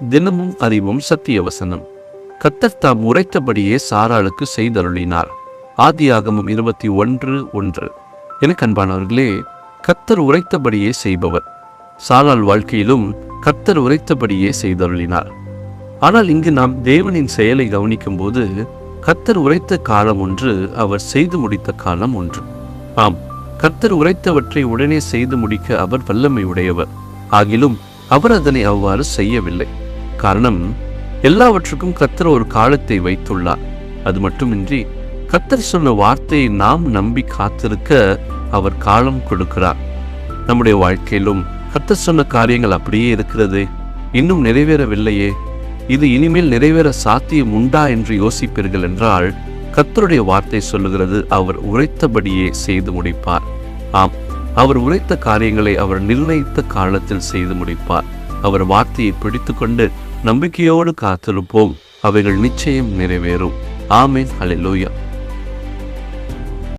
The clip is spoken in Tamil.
தினமும் அறிவும் சத்திய வசனம். கர்த்தர் தாம் உரைத்தபடியே சாராளுக்கு செய்தருளினார். ஆதியாகமம் 21:1. எனக்கு அன்பானவர்களே, கர்த்தர் உரைத்தபடியே செய்பவர். சாராள் வாழ்க்கையிலும் கர்த்தர் உரைத்தபடியே செய்தருளினார். ஆனால் இங்கு நாம் தேவனின் செயலை கவனிக்கும் போது கர்த்தர் உரைத்த காலம் ஒன்று, அவர் செய்து முடித்த காலம் ஒன்று. ஆம், கர்த்தர் உரைத்தவற்றை உடனே செய்து முடிக்க அவர் வல்லமை உடையவர். ஆகிலும் அவர் அதனை அவ்வாறு செய்யவில்லை. காரணம், எல்லாவற்றுக்கும் கர்த்தர் ஒரு காலத்தை வைத்துள்ளார். அது மட்டுமின்றி கர்த்தர் சொன்ன வார்த்தையை நாம் நம்பி காத்திருக்க அவர் காலம் கொடுக்கிறார். நம்முடைய வாழ்க்கையிலும் கர்த்தர் சொன்ன காரியங்கள் அப்படியே இருக்கிறது, இன்னும் நிறைவேறவில்லையே, இது இனிமேல் நிறைவேற சாத்தியம் உண்டா என்று யோசிப்பீர்கள் என்றால், கர்த்தருடைய வார்த்தை சொல்லுகிறது, அவர் உரைத்தபடியே செய்து முடிப்பார். ஆம், அவர் உரைத்த காரியங்களை அவர் நிர்ணயித்த காலத்தில் செய்து முடிப்பார். அவர் வார்த்தையை பிடித்து கொண்டு நம்பிக்கையோடு காத்திருப்போம். அவைகள் நிச்சயம் நிறைவேறும். ஆமென். ஹல்லேலூயா.